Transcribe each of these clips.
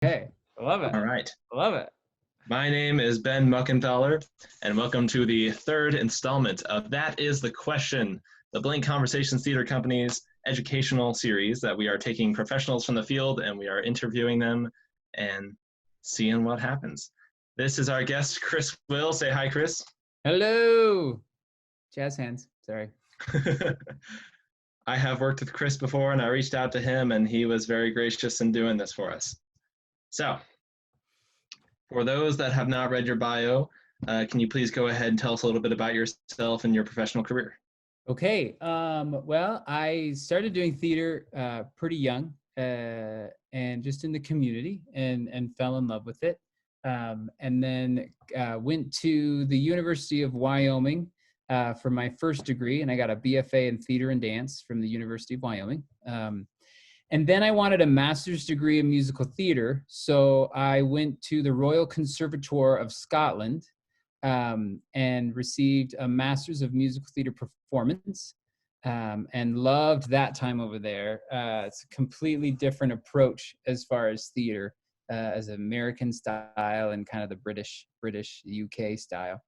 Okay, I love it. All right. I love it. My name is Ben Muckenthaler, and welcome to the third installment of That Is the Question, the Blank Conversations Theater Company's educational series that we are taking professionals from the field and we are interviewing them and seeing what happens. This is our guest, Chris Will. Say hi, Chris. Hello. Jazz hands. Sorry. I have worked with Chris before, and I reached out to him, and he was very gracious in doing this for us. So, for those that have not read your bio, can you please go ahead and tell us a little bit about yourself and your professional career? Okay. Well, I started doing theater pretty young and just in the community and fell in love with it. And then went to the University of Wyoming for my first degree, and I got a BFA in theater and dance from the University of Wyoming. And then I wanted a master's degree in musical theater, so I went to the Royal Conservatoire of Scotland and received a master's of musical theater performance, and loved that time over there. It's a completely different approach as far as theater, as American style and kind of the British UK style.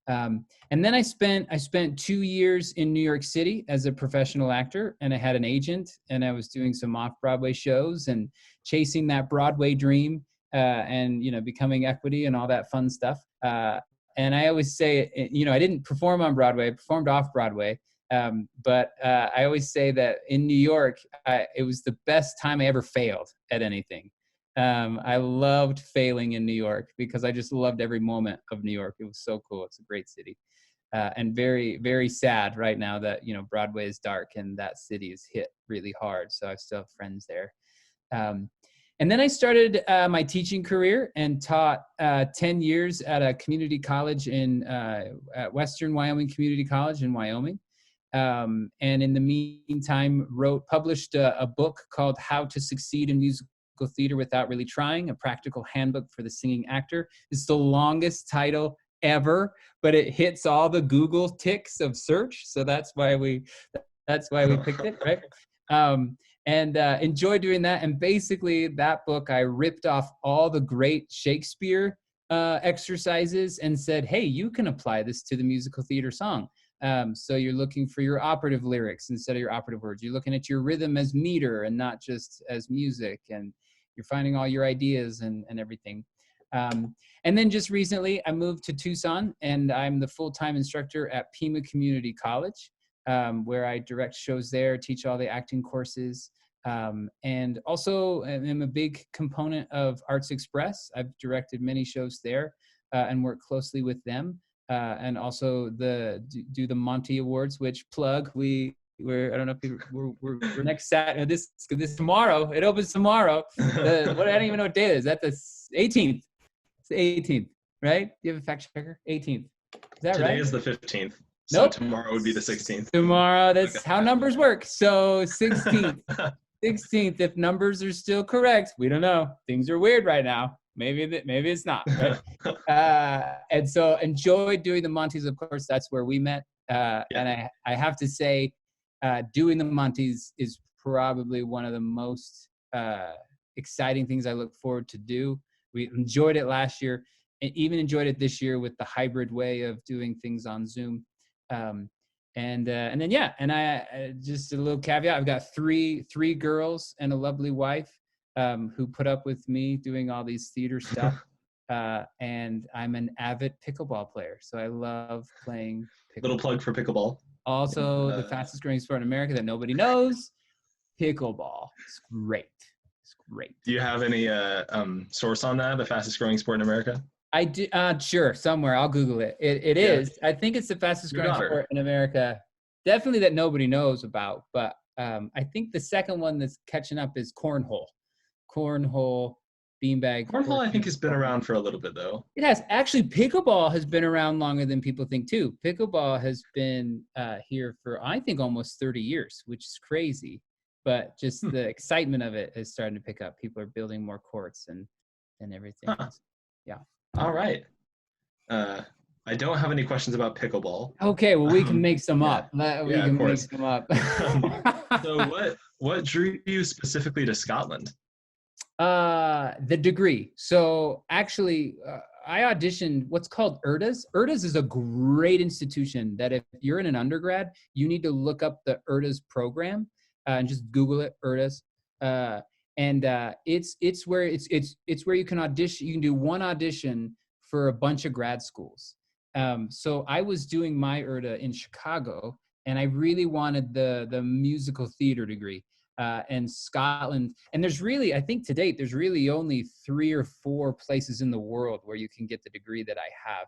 And then I spent 2 years in New York City as a professional actor, and I had an agent, and I was doing some off-Broadway shows and chasing that Broadway dream, and becoming equity and all that fun stuff. And I always say, I didn't perform on Broadway; I performed off Broadway. But I always say that in New York, it was the best time I ever failed at anything. I loved failing in New York because I just loved every moment of New York. It was so cool. It's a great city. And very, very sad right now that, Broadway is dark and that city is hit really hard. So I still have friends there. And then I started my teaching career and taught 10 years at a community college at Western Wyoming Community College in Wyoming. And in the meantime, published a book called How to Succeed in Musical Theater Without Really Trying, a practical handbook for the singing actor. It's the longest title ever, but it hits all the Google ticks of search. So that's why we picked it, right? And enjoyed doing that. And basically that book, I ripped off all the great Shakespeare exercises and said, hey, you can apply this to the musical theater song. So you're looking for your operative lyrics instead of your operative words. You're looking at your rhythm as meter and not just as music. And you're finding all your ideas and everything. And then just recently, I moved to Tucson, and I'm the full-time instructor at Pima Community College, where I direct shows there, teach all the acting courses, and also am a big component of Arts Express. I've directed many shows there and work closely with them. And also do the Monty Awards, which we're I don't know if we're next Saturday. This tomorrow. It opens tomorrow. I don't even know what day it is. That's the 18th. It's the 18th, right? Do you have a fact checker? 18th. Is that Today right? Today is the 15th. So nope. Tomorrow would be the 16th. Tomorrow. That's how numbers work. So 16th. 16th. If numbers are still correct, we don't know. Things are weird right now. Maybe it's not. Right? And so enjoyed doing the Monties. Of course, that's where we met. And I have to say, doing the Monties is probably one of the most exciting things I look forward to do. We enjoyed it last year, and even enjoyed it this year with the hybrid way of doing things on Zoom. And then I just a little caveat. I've got three girls and a lovely wife who put up with me doing all these theater stuff. And I'm an avid pickleball player, so I love playing pickleball. Little plug for pickleball. Also, the fastest growing sport in America that nobody knows, pickleball. It's great. It's great. Do you have any source on that, the fastest growing sport in America? I do. Sure, somewhere. I'll Google it. It is. I think it's the fastest growing sport in America. Definitely that nobody knows about. But I think the second one that's catching up is cornhole. Cornhole, beanbag. Cornhole, I think, has been around for a little bit, though. It has. Actually, pickleball has been around longer than people think, too. Pickleball has been here for, I think, almost 30 years, which is crazy. But just the excitement of it is starting to pick up. People are building more courts and everything. Huh. Yeah. All right. I don't have any questions about pickleball. Okay, well, we can make some up. We can make some up. So what drew you specifically to Scotland? The degree. So actually, I auditioned what's called ERDAS. ERDAS is a great institution that if you're in an undergrad, you need to look up the ERDAS program and just Google it, ERDAS. Uh, and it's where it's where you can audition. You can do one audition for a bunch of grad schools. So I was doing my ERDA in Chicago, and I really wanted the musical theater degree. And Scotland. And there's really, I think to date, there's really only 3 or 4 places in the world where you can get the degree that I have.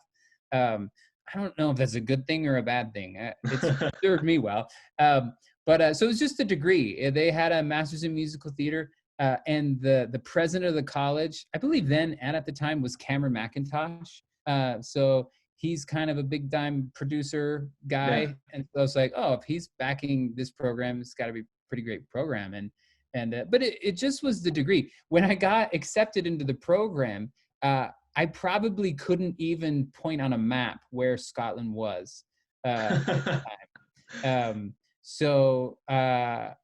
I don't know if that's a good thing or a bad thing. It's served me well. But so it's just a degree. They had a master's in musical theater, and the president of the college, I believe then and at the time, was Cameron McIntosh. So he's kind of a big time producer Yeah. guy, and so I was like, oh, if he's backing this program, it's got to be pretty great program. But it just was the degree. When I got accepted into the program, I probably couldn't even point on a map where Scotland was at the time.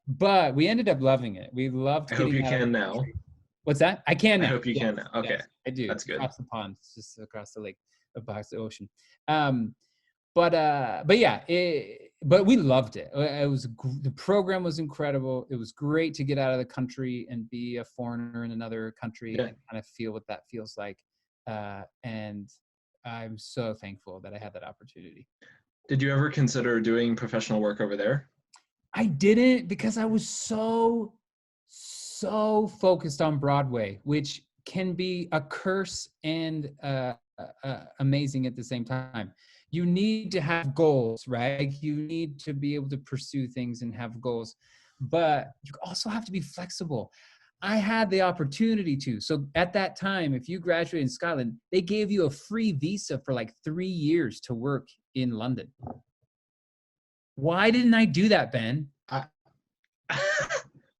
But we ended up loving it. We loved I hope getting you out of the can now. country. What's that? I can I now. hope you Yes, can now. Okay. yes, I do. That's good. Across the pond, it's just across the lake, across the ocean. But yeah, but we loved it. The program was incredible. It was great to get out of the country and be a foreigner in another country Yeah. and kind of feel what that feels like. And I'm so thankful that I had that opportunity. Did you ever consider doing professional work over there? I didn't, because I was so focused on Broadway, which can be a curse and amazing at the same time. You need to have goals, right? You need to be able to pursue things and have goals, but you also have to be flexible. I had the opportunity to. So at that time, if you graduate in Scotland, they gave you a free visa for like 3 years to work in London. Why didn't I do that, Ben? I-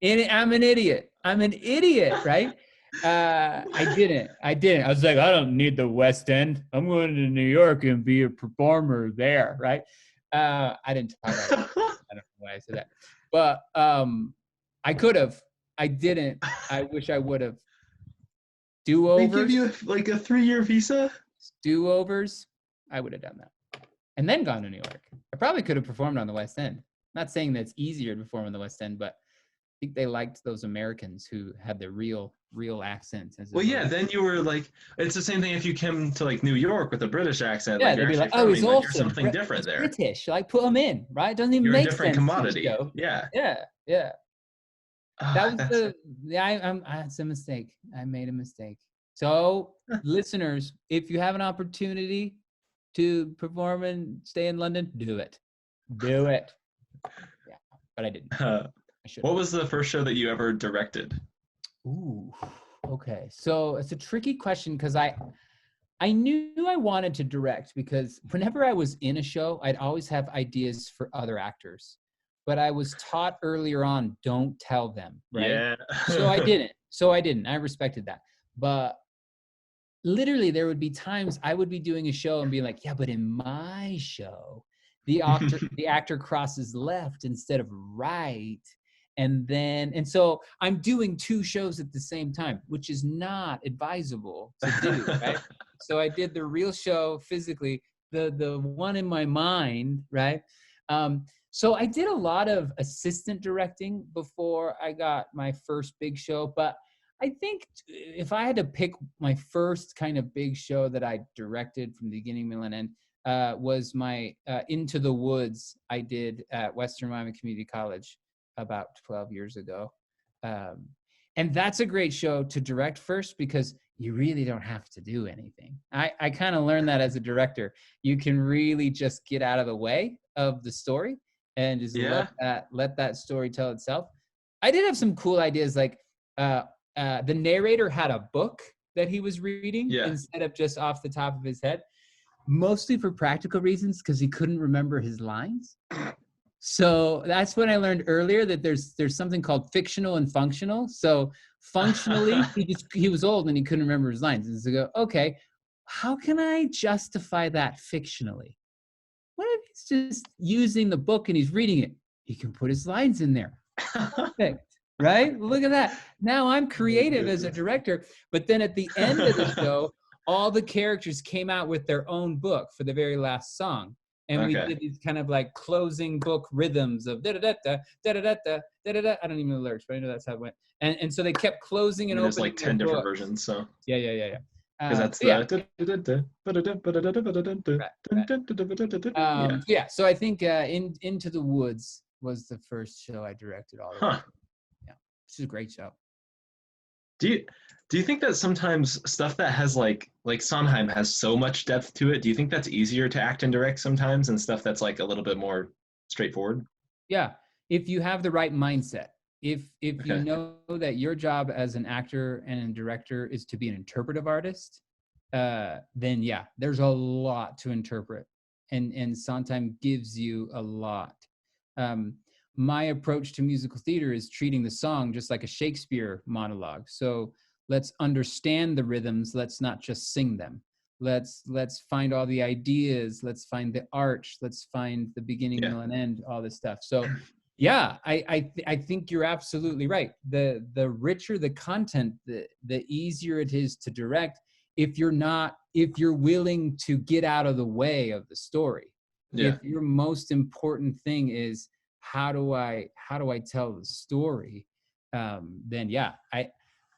I'm an idiot. I'm an idiot, right? I didn't. I was like, I don't need the West End. I'm going to New York and be a performer there, right? I didn't talk about that. I don't know why I said that. But I could have. I didn't. I wish I would have. They give Do-overs. you like a 3-year visa? Do-overs. I would have done that. And then gone to New York. I probably could have performed on the West End. Not saying that it's easier to perform on the West End, but I think they liked those Americans who had the real accents. Well, yeah, then you were like, it's the same thing if you came to like New York with a British accent. Yeah, Like you're they'd be actually like, "Oh, from he's England. You're awesome. something different He's there. British. Like, put him in, right? Doesn't even You're a make different sense to the commodity. show." Yeah. Yeah. That was That's it's a mistake. I made a mistake. So, listeners, if you have an opportunity to perform and stay in London, do it. Do it. Yeah, but I didn't. I should. What was the first show that you ever directed? Ooh, okay. So it's a tricky question because I knew I wanted to direct because whenever I was in a show, I'd always have ideas for other actors. But I was taught earlier on, don't tell them, right? Yeah. So I didn't. I respected that. But literally there would be times I would be doing a show and be like, yeah, but in my show, the actor crosses left instead of right. And so I'm doing 2 shows at the same time, which is not advisable to do, right? So I did the real show physically, the one in my mind, right? So I did a lot of assistant directing before I got my first big show, but I think if I had to pick my first kind of big show that I directed from the beginning, middle, and end, was my Into the Woods I did at Western Miami Community College about 12 years ago. And that's a great show to direct first because you really don't have to do anything. I kind of learned that as a director. You can really just get out of the way of the story and just let that story tell itself. I did have some cool ideas, like the narrator had a book that he was reading instead of just off the top of his head, mostly for practical reasons because he couldn't remember his lines. So that's when I learned earlier that there's something called fictional and functional. So functionally, he was old and he couldn't remember his lines. And so go, okay, how can I justify that fictionally? What if he's just using the book and he's reading it? He can put his lines in there. Perfect. right? Look at that. Now I'm creative as a director. But then at the end of the show, all the characters came out with their own book for the very last song. And we Okay. did these kind of like closing book rhythms of da da da da da da da da da da da. I don't even know the lyrics, but I know that's how it went. And so they kept closing I and mean, there's opening like their 10 different books. versions, so. Yeah, yeah, yeah, yeah. Because that's Yeah, right, right. Yeah. Yeah, so I think Into the Woods was the first show I directed all the way. Huh. Yeah, this is a great show. Do you think that sometimes stuff that has like Sondheim has so much depth to it, do you think that's easier to act and direct sometimes and stuff that's like a little bit more straightforward? Yeah, if you have the right mindset, if you Okay. know that your job as an actor and a director is to be an interpretive artist, then yeah, there's a lot to interpret, and Sondheim gives you a lot. Um, my approach to musical theater is treating the song just like a Shakespeare monologue. So let's understand the rhythms. Let's not just sing them. Let's find all the ideas. Let's find the arch. Let's find the beginning, Yeah. middle, and end. All this stuff. So yeah, I think you're absolutely right. The richer the content, the easier it is to direct if you're willing to get out of the way of the story. Yeah. If your most important thing is how do I tell the story, then yeah,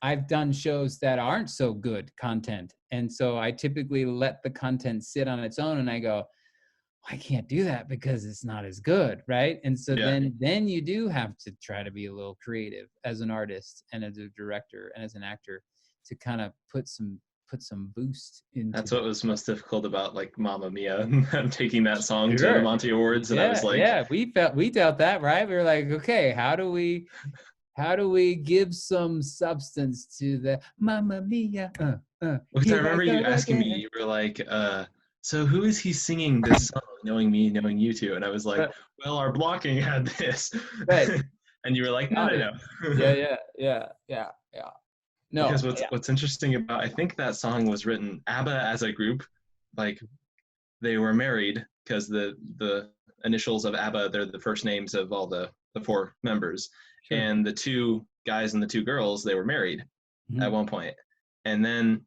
I've done shows that aren't so good content, and so I typically let the content sit on its own, and I go, I can't do that because it's not as good, right? And so Yeah. then you do have to try to be a little creative as an artist and as a director and as an actor to kind of put some boost into That's what the was most difficult about like Mamma Mia and taking that song to the sure. Monty Awards. And I was Yeah, like, yeah. We felt that, right? We were like, okay, how do we give some substance to the Mamma Mia? because I Here I remember you go asking me, again. you were like, so who is he singing this song, knowing me, knowing you two? And I was like, Right, well, our blocking had this. right. And you were like, no, Got no, it. no. Yeah, yeah, yeah, yeah, yeah. No, Because what's interesting about, I think that song was written, ABBA as a group, like they were married because the initials of ABBA, they're the first names of all the four members. sure. And the two guys and the two girls, they were married at Mhm, one point. And then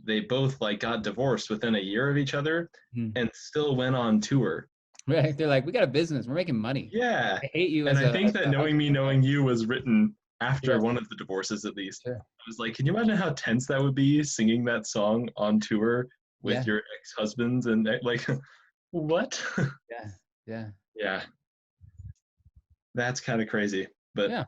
they both like got divorced within a year of each other mhm. and still went on tour. Right. They're like, we got a business. We're making money. Yeah. I hate you And as I a think that Knowing husband. Me, Knowing You was written after Yes, one of the divorces, at least. sure. I was like, can you imagine how tense that would be singing that song on tour with Yeah, your ex-husbands and like, what? yeah, yeah, Yeah, that's kind of crazy. But yeah,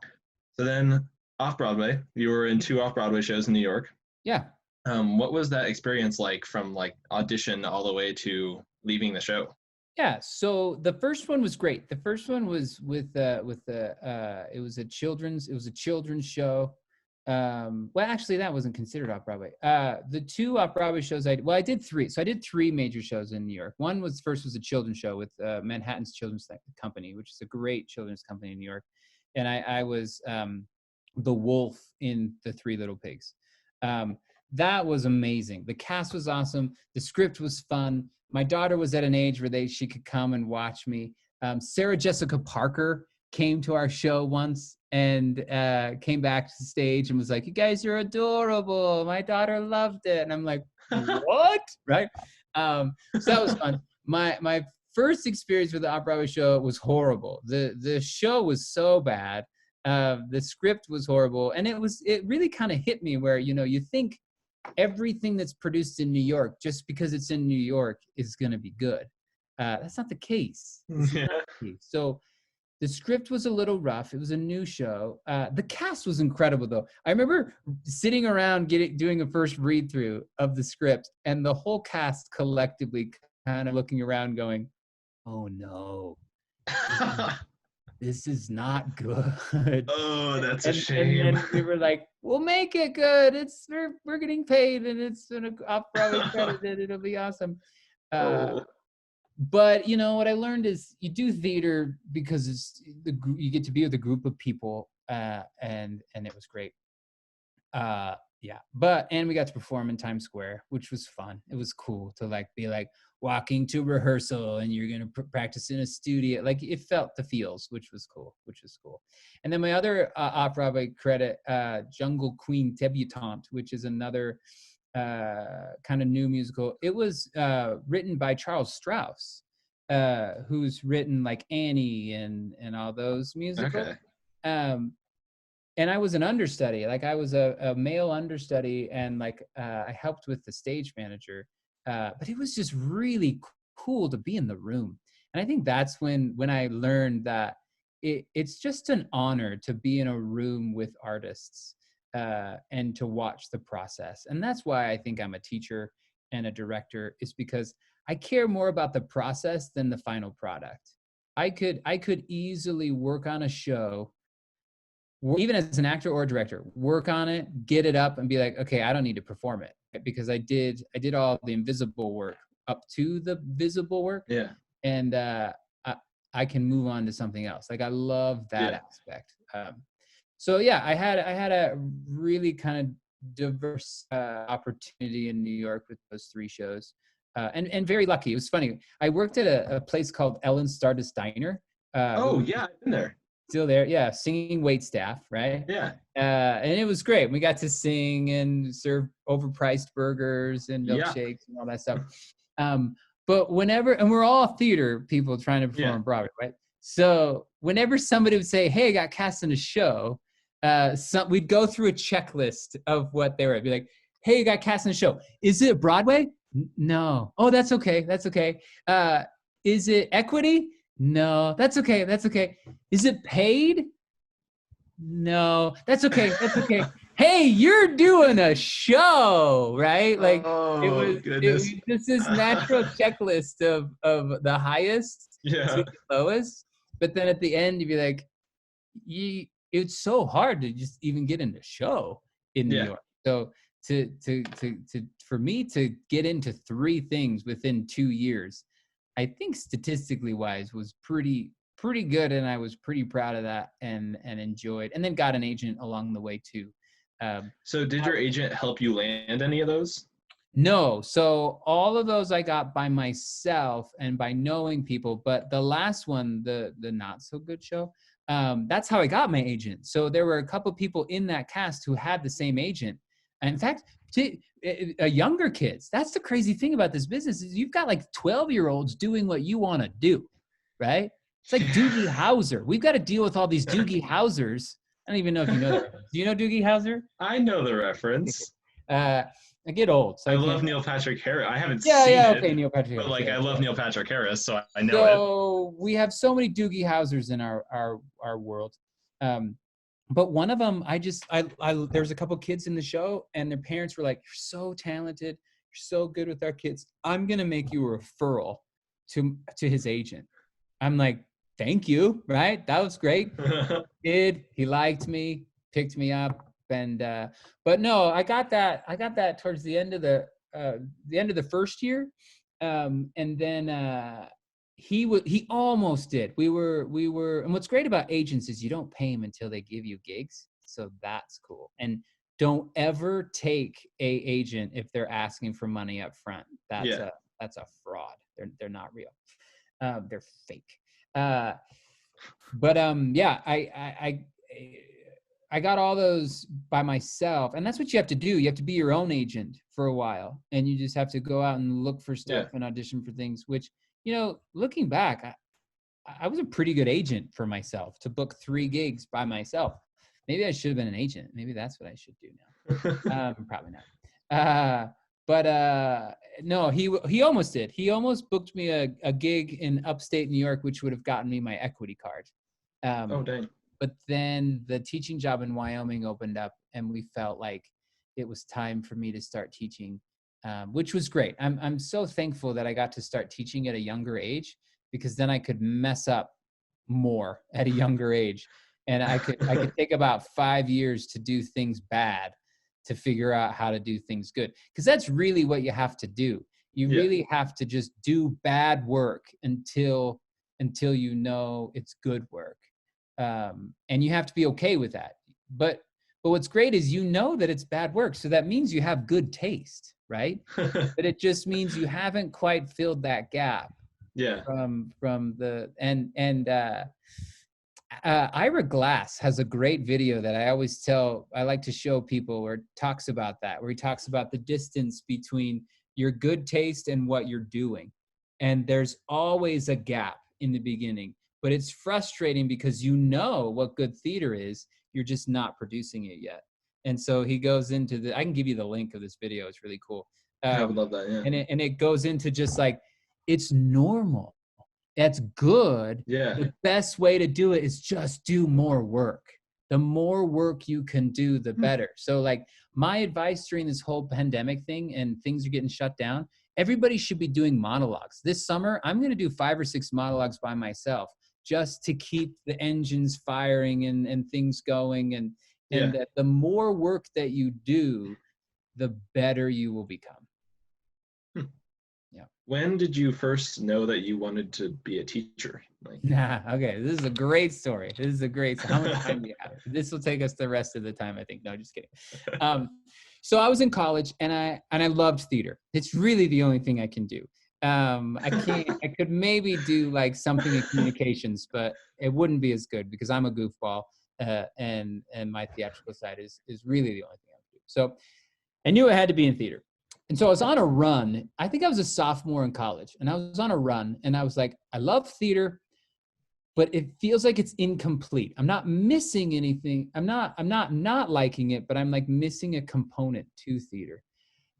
so then off Broadway, you were in two off Broadway shows in New York. yeah. What was that experience like from like audition all the way to leaving the show? Yeah. So the first one was great. The first one was with the it was a children's show. Well, actually, that wasn't considered off Broadway. The two off Broadway shows I did three. So I did three major shows in New York. One was first was a children's show with Manhattan's Children's Company, which is a great children's company in New York, and I was the wolf in The Three Little Pigs. That was amazing. The cast was awesome. The script was fun. My daughter was at an age where she could come and watch me. Sarah Jessica Parker came to our show once and came back to the stage and was like, "You guys are adorable. My daughter loved it." And I'm like, "What?" Right? So that was fun. My first experience with the off-Broadway show was horrible. The show was so bad. The script was horrible, and it really kind of hit me where you think everything that's produced in New York, just because it's in New York, is going to be good. That's not the case. This is Yeah. not the case. So the script was a little rough. It was a new show. The cast was incredible, though. I remember sitting around doing a first read through of the script, and the whole cast collectively kind of looking around, going, "Oh no, this is not good." Oh, that's a And shame. then we were like, "We'll make it good. We're getting paid, and it's an off Broadway credited. It'll be awesome." Uh, Oh, but what I learned is you do theater because you get to be with a group of people, and it was great. Yeah, and we got to perform in Times Square, which was fun. It was cool to be like walking to rehearsal and you're going to practice in a studio. Like it felt the feels, which was cool. And then my other off-Broadway credit, Jungle Queen Debutante, which is another kind of new musical. It was written by Charles Strauss, who's written like Annie and all those musicals. Okay. And I was an understudy, like I was a male understudy, and like I helped with the stage manager. But it was just really cool to be in the room. And I think that's when I learned that it's just an honor to be in a room with artists and to watch the process. And that's why I think I'm a teacher and a director, is because I care more about the process than the final product. I could easily work on a show, even as an actor or a director, work on it, get it up and be like, okay, I don't need to perform it, because I did all the invisible work up to the visible work. Yeah. And I can move on to something else. Like I love that aspect. So yeah, I had a really kind of diverse opportunity in New York with those 3 shows, and very lucky. It was funny. I worked at a place called Ellen's Stardust Diner. Oh yeah, I've been there. Still there, yeah, singing wait staff, right? Yeah. And it was great. We got to sing and serve overpriced burgers and milkshakes and all that stuff. But whenever, and we're all theater people trying to perform Broadway, right? So whenever somebody would say, "Hey, I got cast in a show," we'd go through a checklist of what they were. Be like, "Hey, you got cast in a show. Is it Broadway? No. Oh, that's okay. That's okay. Is it Equity? No. That's okay. That's okay. Is it paid? No. That's okay. That's okay. Hey, you're doing a show, right?" Like it was just this natural checklist of the highest to the lowest. But then at the end, you'd be like, it's so hard to just even get into show in New York. So for me to get into 3 things within 2 years, I think statistically wise was pretty good, and I was pretty proud of that and enjoyed, and then got an agent along the way too. So did your agent help you land any of those? No. So all of those I got by myself and by knowing people, but the last one, the not so good show, that's how I got my agent. So there were a couple people in that cast who had the same agent. And in fact, younger kids. That's the crazy thing about this business, is you've got like 12-year-olds doing what you want to do, right? It's like Doogie Howser. We've got to deal with all these Doogie Howsers. I don't even know if you know that. Do you know Doogie Howser? I know the reference. I get old. So I love Neil Patrick Harris. I haven't seen it. Neil Patrick Harris. But like, I love Neil Patrick Harris, so I know it. So we have so many Doogie Howsers in our world. But one of them, there's a couple kids in the show, and their parents were like, "You're so talented. You're so good with our kids. I'm going to make you a referral to his agent." I'm like, "Thank you." Right. That was great. He liked me, picked me up. And but no, I got that towards the end of the first year. And then he almost did. We were, and what's great about agents is you don't pay them until they give you gigs. So that's cool. And don't ever take a agent if they're asking for money up front. That's a fraud. They're not real. They're fake. But I got all those by myself, and that's what you have to do. You have to be your own agent for a while, and you just have to go out and look for stuff and audition for things, which, looking back, I was a pretty good agent for myself to book 3 gigs by myself. Maybe I should have been an agent. Maybe that's what I should do now. Probably not. But no, he almost did. He almost booked me a gig in upstate New York, which would have gotten me my equity card. Oh, dang. But then the teaching job in Wyoming opened up, and we felt like it was time for me to start teaching, which was great. I'm so thankful that I got to start teaching at a younger age, because then I could mess up more at a younger age, and I could take about 5 years to do things bad to figure out how to do things good, because that's really what you have to do. You really have to just do bad work until you know it's good work. And you have to be okay with that. But But what's great is you know that it's bad work. So that means you have good taste, right? But it just means you haven't quite filled that gap Yeah. from the Ira Glass has a great video that I like to show people where it talks about that, where he talks about the distance between your good taste and what you're doing. And there's always a gap in the beginning, but it's frustrating because you know what good theater is, you're just not producing it yet. And so he goes into I can give you the link of this video. It's really cool. I would love that. Yeah. And it goes into just like, it's normal. That's good. Yeah. The best way to do it is just do more work. The more work you can do, the better. So like my advice during this whole pandemic thing and things are getting shut down, everybody should be doing monologues. This summer, I'm going to do 5 or 6 monologues by myself just to keep the engines firing and things going. And that the more work that you do, the better you will become. When did you first know that you wanted to be a teacher? Okay, this is a great story. How much time do you have? This will take us the rest of the time, I think. No, just kidding. So I was in college and I loved theater. It's really the only thing I can do. I could maybe do like something in communications, but it wouldn't be as good because I'm a goofball, and my theatrical side is really the only thing I can do. So I knew I had to be in theater. And so I was on a run. I think I was a sophomore in college, and I was on a run, and I was like, I love theater, but it feels like it's incomplete. I'm not missing anything. I'm not liking it, but I'm like missing a component to theater.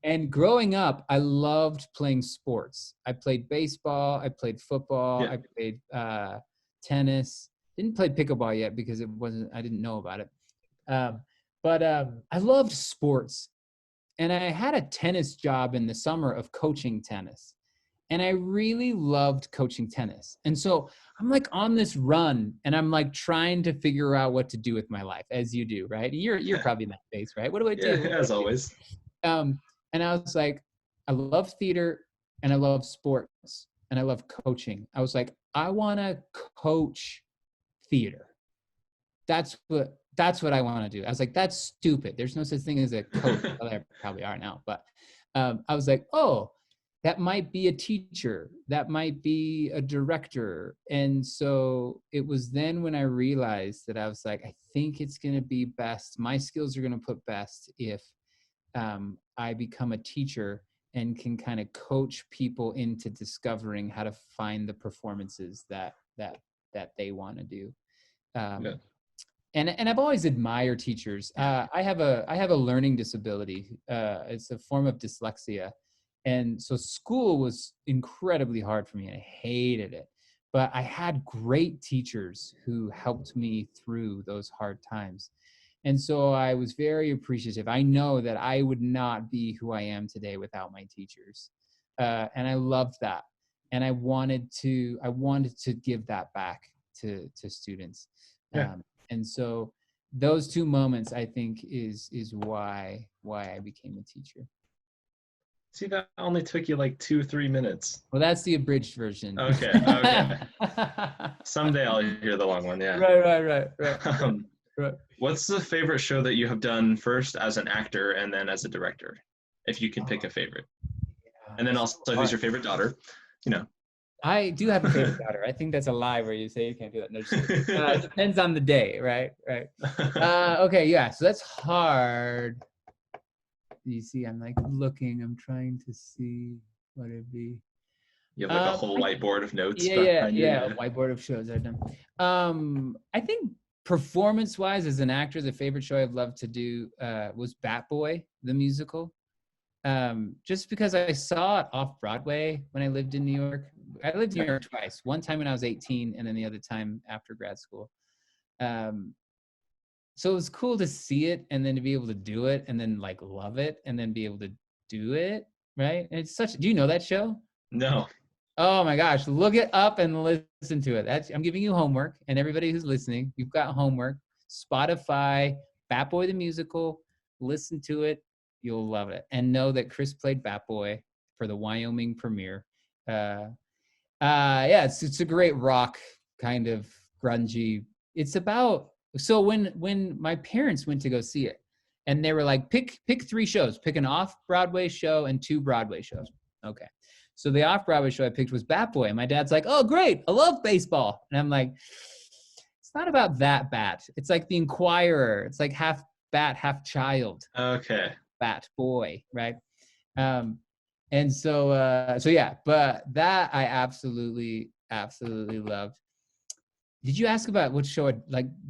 And growing up, I loved playing sports. I played baseball. I played football. I played tennis. Didn't play pickleball yet because I didn't know about it. But I loved sports. And I had a tennis job in the summer of coaching tennis. And I really loved coaching tennis. And so I'm like on this run and I'm like trying to figure out what to do with my life, as you do, right? You're probably in that phase, right? What do I do? Yeah, as always. And I was like, I love theater and I love sports and I love coaching. I was like, I want to coach theater. That's what I want to do. I was like, that's stupid. There's no such thing as a coach. Well, there probably are now, but I was like, oh, that might be a teacher. That might be a director. And so it was then when I realized that I was like, I think it's going to be best. My skills are going to put best if I become a teacher and can kind of coach people into discovering how to find the performances that they want to do. And I've always admired teachers. I have a learning disability. It's a form of dyslexia. And so school was incredibly hard for me. I hated it. But I had great teachers who helped me through those hard times. And so I was very appreciative. I know that I would not be who I am today without my teachers. And I loved that. And I wanted to give that back to students. And so those 2 moments, I think, is why I became a teacher. See, that only took you like 2-3 minutes. Well, that's the abridged version. Okay. Someday I'll hear the long one. Yeah. Right. What's the favorite show that you have done first as an actor and then as a director, if you can pick a favorite? And then also, who's your favorite daughter? I do have a favorite daughter. I think that's a lie where you say you can't do that. No, it depends on the day, right? Okay, yeah. So that's hard. You see, I'm like looking. I'm trying to see what it'd be. You have like a whole whiteboard of notes. Yeah. A whiteboard of shows I've done. I think performance-wise, as an actor, the favorite show I've loved to do was Bat Boy, the musical. Just because I saw it off Broadway when I lived in New York. I lived in New York twice. One time when I was 18 and then the other time after grad school. So it was cool to see it and then to be able to do it and then like love it and then be able to do it, right? And do you know that show? No. Oh my gosh, look it up and listen to it. I'm giving you homework, and everybody who's listening, you've got homework. Spotify, Bat Boy the musical, listen to it. You'll love it. And know that Chris played Bat Boy for the Wyoming premiere. It's a great rock kind of grungy. It's about So when my parents went to go see it, and they were like, pick 3 shows, pick an off-Broadway show and 2 Broadway shows. Okay. So the off-Broadway show I picked was Bat Boy. And my dad's like, oh, great. I love baseball. And I'm like, it's not about that bat. It's like The Inquirer. It's like half bat, half child. Okay. Bat Boy, right? And so yeah, but that I absolutely loved. Did you ask about what show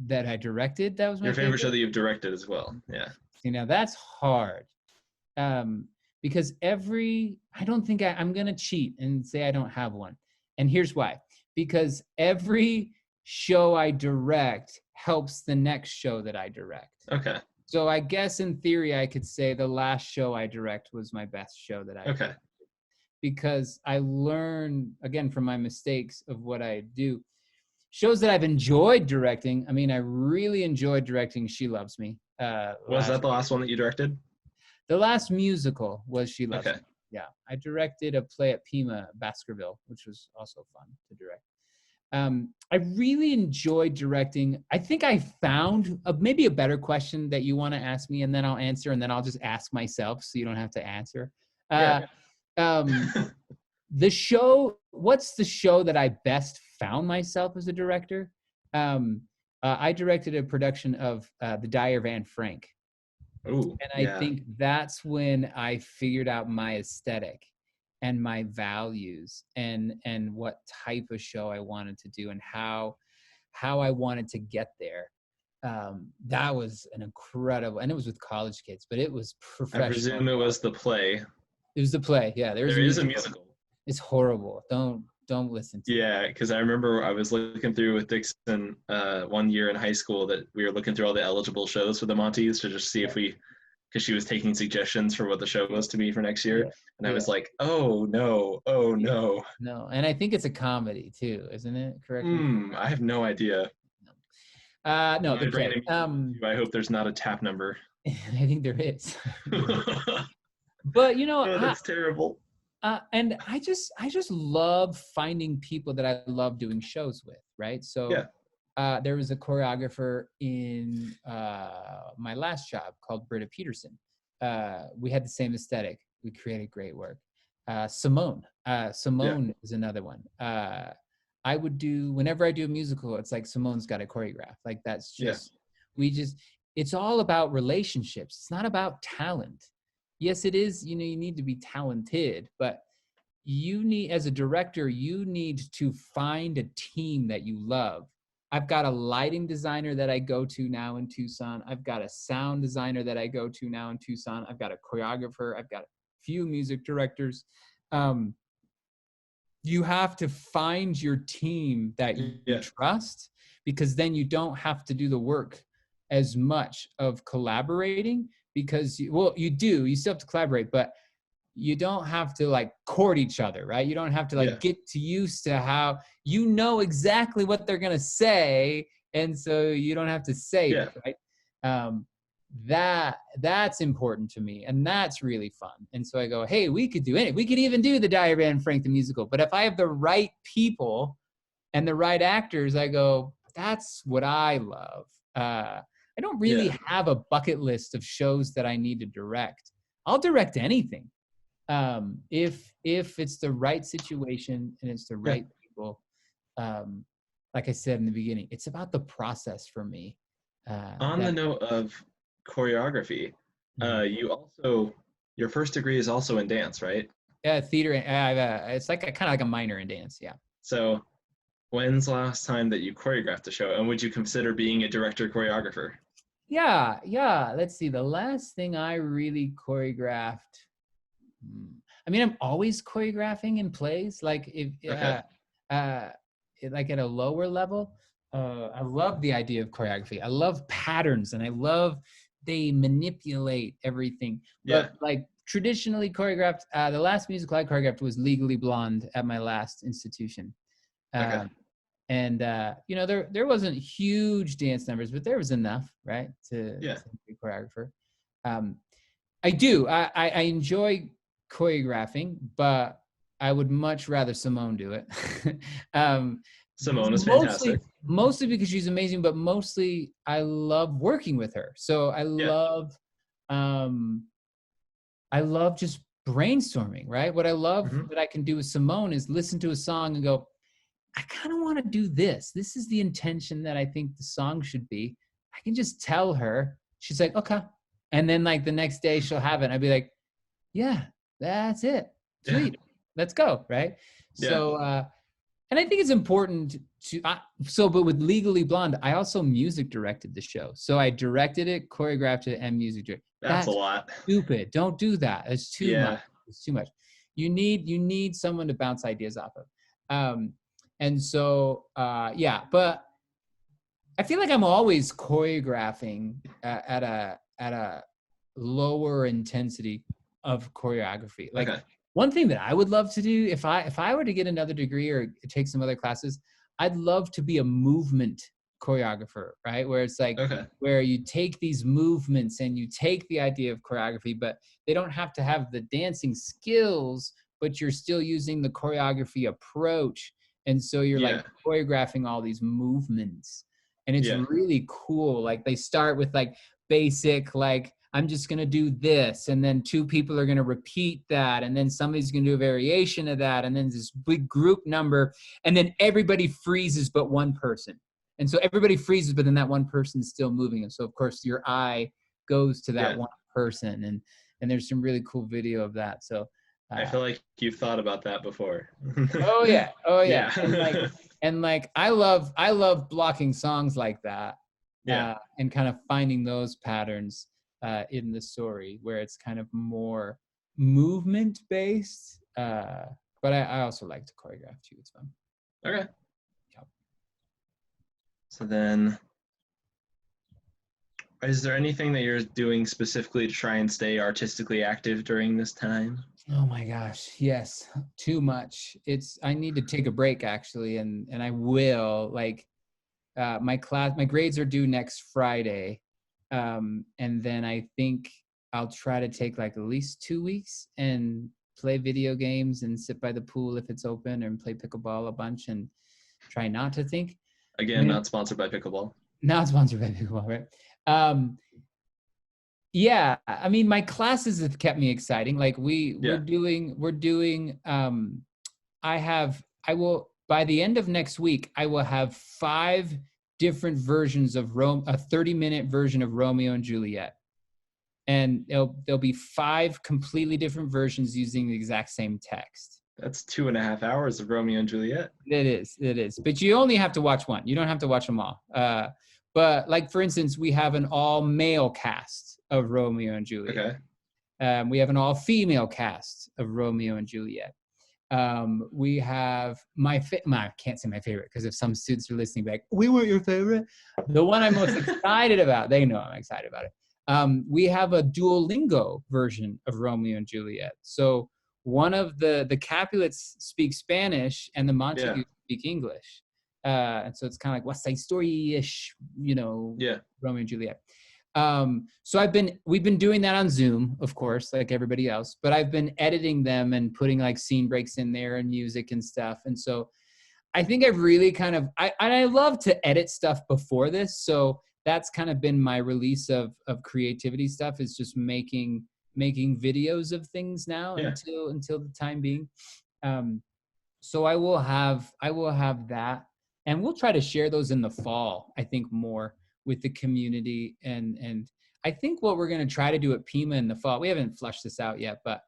that I directed? That was my Your favorite show that you've directed as well. Yeah. You know, that's hard. Because I don't think I'm going to cheat and say I don't have one. And here's why. Because every show I direct helps the next show that I direct. Okay. So I guess in theory, I could say the last show I direct was my best show that I directed. Because I learn, again, from my mistakes of what I do. Shows that I've enjoyed directing. I mean, I really enjoyed directing She Loves Me. Was that the last one that you directed? The last musical was She Loves Me. Yeah. I directed a play at Pima, Baskerville, which was also fun to direct. I really enjoyed directing. I think I found maybe a better question that you want to ask me, and then I'll answer, and then I'll just ask myself so you don't have to answer. What's the show that I best found myself as a director? I directed a production of The Diary of Anne Frank. Ooh, and I think that's when I figured out my aesthetic and my values and what type of show I wanted to do and how I wanted to get there. That was an incredible, and it was with college kids, but it was professional. I presume it was the play. It was the play. Yeah, there is a musical. It's horrible. Don't listen to it. Yeah, because I remember I was looking through with Dixon one year in high school that we were looking through all the eligible shows for the Montes to just see if because she was taking suggestions for what the show was to be for next year. And I was like, oh no. No, and I think it's a comedy too, isn't it? Correct? I have no idea. No, the play. I hope there's not a tap number. I think there is. But that's terrible. And I just love finding people that I love doing shows with, right? So there was a choreographer in my last job called Britta Peterson. We had the same aesthetic. We created great work. Simone is another one. I would do, whenever I do a musical, it's like Simone's got a choreograph. Like that's just, it's all about relationships. It's not about talent. Yes, it is, you need to be talented, but you need, as a director, you need to find a team that you love. I've got a lighting designer that I go to now in Tucson. I've got a sound designer that I go to now in Tucson. I've got a choreographer. I've got a few music directors. You have to find your team that you trust, because then you don't have to do the work as much of collaborating, because you still have to collaborate, but you don't have to like court each other, right? You don't have to get used to how exactly what they're going to say. And so you don't have to say it, right? That's important to me. And that's really fun. And so I go, hey, we could do it. We could even do the Diary of Anne Frank, the musical. But if I have the right people and the right actors, I go, that's what I love. I don't really have a bucket list of shows that I need to direct. I'll direct anything. If it's the right situation and it's the right people. Like I said in the beginning, it's about the process for me. On the note of choreography, your first degree is also in dance, right? Yeah, theater. It's like kind of like a minor in dance. Yeah. So when's the last time that you choreographed a show, and would you consider being a director choreographer? Yeah. Let's see. The last thing I really choreographed. I mean, I'm always choreographing in plays. Like like at a lower level. I love the idea of choreography. I love patterns, and I love they manipulate everything. But like traditionally choreographed, the last musical I choreographed was Legally Blonde at my last institution. And there wasn't huge dance numbers, but there was enough, right, to be a choreographer. I enjoy choreographing, but I would much rather Simone do it. Simone is mostly fantastic. mostly because she's amazing, but mostly I love working with her. So Yeah. um I love just brainstorming, right? What I love Hmm. that I can do with Simone is listen to a song and go, I kind of want to do this. This is the intention that I think the song should be. I can just tell her. She's like, okay. And then like the next day she'll have it. And I'd be like, yeah, that's it. Yeah. Sweet. Let's go. Right. Yeah. So, and I think it's important to, but with Legally Blonde, I also music directed the show. So I directed it, choreographed it, and music directed. That's a That's lot. stupid. Don't do that. It's too much. Yeah. It's too much. You need someone to bounce ideas off of. Um, and so, yeah, but I feel like I'm always choreographing at a lower intensity of choreography. Like Okay. one thing that I would love to do if I were to get another degree or take some other classes, I'd love to be a movement choreographer, right? Where it's like Okay. where you take these movements and you take the idea of choreography, but they don't have to have the dancing skills, but you're still using the choreography approach. And so you're Yeah. like choreographing all these movements. And it's Yeah. really cool. Like they start with like basic, like I'm just going to do this. And then two people are going to repeat that. And then somebody's going to do a variation of that. And then this big group number. And then everybody freezes but one person. And so everybody freezes, but then that one person's still moving. And so, of course, your eye goes to that Yeah. one person. And there's some really cool video of that. So, I feel like you've thought about that before. oh yeah. Yeah. And like I love blocking songs like that, Yeah. and kind of finding those patterns in the story where it's kind of more movement based. But I also like to choreograph too. It's fun. Okay. Yeah. So then, is there anything that you're doing specifically to try and stay artistically active during this time? Oh my gosh, yes, too much. I need to take a break actually, and I will. Like my grades are due next Friday, and then I think I'll try to take like at least 2 weeks and play video games and sit by the pool if it's open and play pickleball a bunch and try not to think. I Again, mean, not sponsored by Pickleball. not sponsored by pickleball, right? Yeah, I mean, my classes have kept me exciting. Like Yeah. we're doing. I will by the end of next week, I will have 5 different versions of a 30-minute version of Romeo and Juliet. And there'll be 5 completely different versions using the exact same text. That's 2.5 hours of Romeo and Juliet. It is. But you only have to watch one. You don't have to watch them all. But like for instance, we have an all-male cast of Romeo and Juliet. Okay. We have an all-female cast of Romeo and Juliet. We have I can't say my favorite because if some students are listening back, we weren't your favorite. The one I'm most excited about, they know I'm excited about it. We have a Duolingo version of Romeo and Juliet. So one of the Capulets speak Spanish and the Montagues speak English. And so it's kind of like West Side Story-ish, Yeah. Romeo and Juliet. So we've been doing that on Zoom, of course, like everybody else, but I've been editing them and putting like scene breaks in there and music and stuff. And so I think I've really I love to edit stuff before this. So that's kind of been my release of creativity stuff, is just making videos of things now until the time being. So I will have that, and we'll try to share those in the fall, I think, more with the community. And I think what we're going to try to do at Pima in the fall, we haven't flushed this out yet, but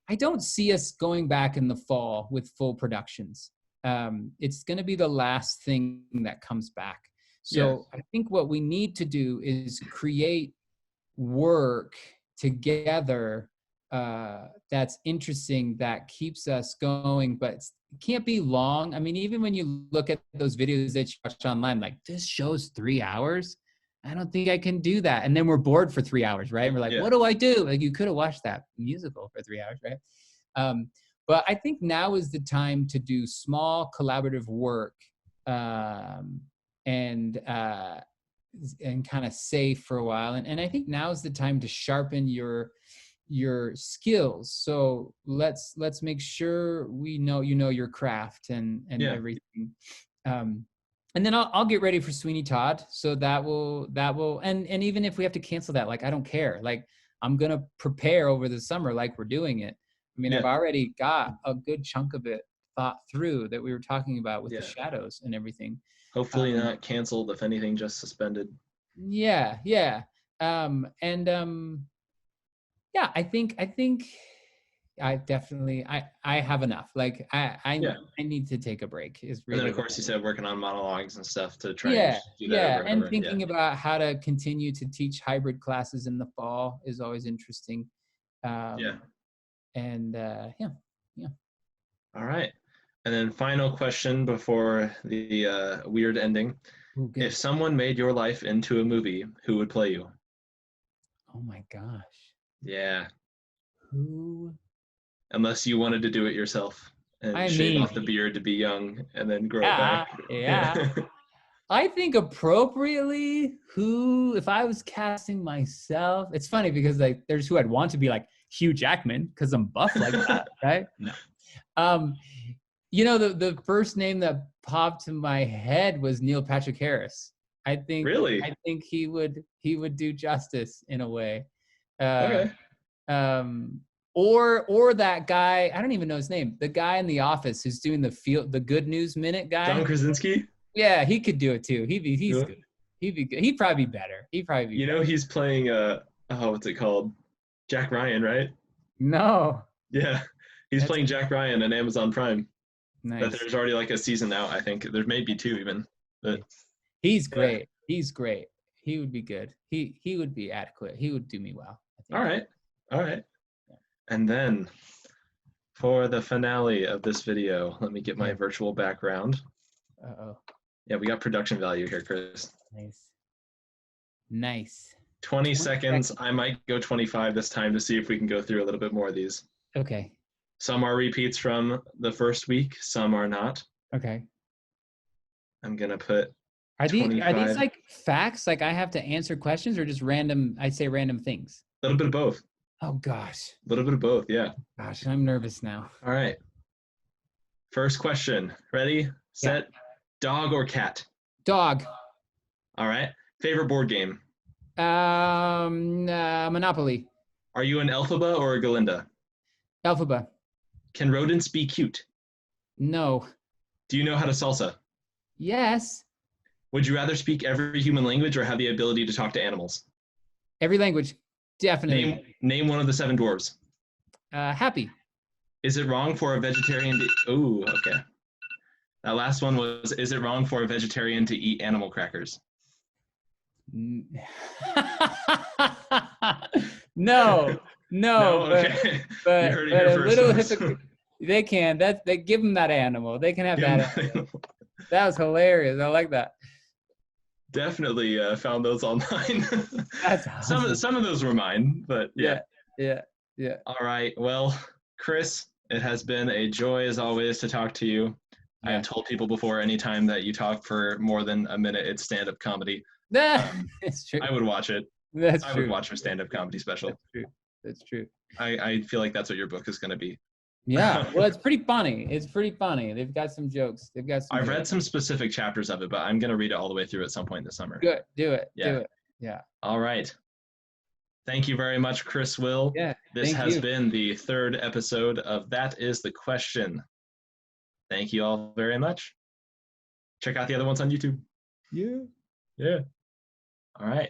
I don't see us going back in the fall with full productions. It's going to be the last thing that comes back. So I think what we need to do is create work together that's interesting, that keeps us going, but it can't be long. I mean, even when you look at those videos that you watch online, like, this show's 3 hours. I don't think I can do that. And then we're bored for 3 hours, right? And we're like, what do I do? Like, you could have watched that musical for 3 hours, right? But I think now is the time to do small collaborative work, and kind of save for a while. And I think now is the time to sharpen your skills. So let's make sure we know your craft and everything. And then I'll get ready for Sweeney Todd. So that will, and even if we have to cancel that, like, I don't care. Like, I'm going to prepare over the summer, like we're doing it. I mean, I've already got a good chunk of it thought through that we were talking about with the shadows and everything. Hopefully not canceled, if anything, just suspended. Yeah. Yeah. Yeah, I think I definitely I have enough. Like I need to take a break. Is really. And then of course you said working on monologues and stuff to try and do that yeah, over and over. Thinking about how to continue to teach hybrid classes in the fall is always interesting. And yeah. All right, and then final question before the weird ending. Ooh, if someone made your life into a movie, who would play you? Oh my gosh. Yeah. Who? Unless you wanted to do it yourself and shave off the beard to be young and then grow it back. Yeah. I think appropriately, if I was casting myself, it's funny because like there's who I'd want to be, like Hugh Jackman, because I'm buff like that, right? No. The first name that popped in my head was Neil Patrick Harris. I think he would do justice in a way. Okay. Or that guy, I don't even know his name, the guy in The Office who's doing the Good News Minute guy. John Krasinski? Yeah, he could do it too. He's good. He'd be good. He'd probably be better. He's playing what's it called? Jack Ryan, right? No. Yeah. He's playing Jack Ryan on Amazon Prime. Nice. But there's already like a season out, I think. There may be 2 even. But he's great. He's great. He would be good. He would be adequate. He would do me well, I think. All right. And then for the finale of this video, let me get my virtual background. Uh-oh. Yeah, we got production value here, Chris. Nice. 20 seconds. I might go 25 this time to see if we can go through a little bit more of these. Okay. Some are repeats from the first week. Some are not. Okay. I'm going to put Are these like facts? Like I have to answer questions or just random, I'd say random things? A little bit of both. Oh, gosh. A little bit of both, yeah. Gosh, I'm nervous now. All right. First question. Ready, set, dog or cat? Dog. All right. Favorite board game? Monopoly. Are you an Elphaba or a Galinda? Elphaba. Can rodents be cute? No. Do you know how to salsa? Yes. Would you rather speak every human language or have the ability to talk to animals? Every language. Definitely. Name one of the 7 dwarves. Happy. Is it wrong for a vegetarian to... Ooh, okay. That last one was, is it wrong for a vegetarian to eat animal crackers? No. Okay. But you heard it here first. A little they can. They give them that animal. They can have that animal. That was hilarious. I like that. Definitely found those online. That's awesome. Some of those were mine, but yeah. All right. Well, Chris, it has been a joy as always to talk to you. I have told people before, anytime that you talk for more than a minute, it's stand-up comedy. It's true. I would watch it. I would watch a stand-up comedy special. That's true. I feel like that's what your book is going to be. Yeah, well, it's pretty funny. They've got some jokes. I've read some specific chapters of it, but I'm going to read it all the way through at some point this summer. Good. Do it. Yeah. All right. Thank you very much, Chris Will. Yeah. This has been the 3rd episode of That Is the Question. Thank you all very much. Check out the other ones on YouTube. Yeah. All right.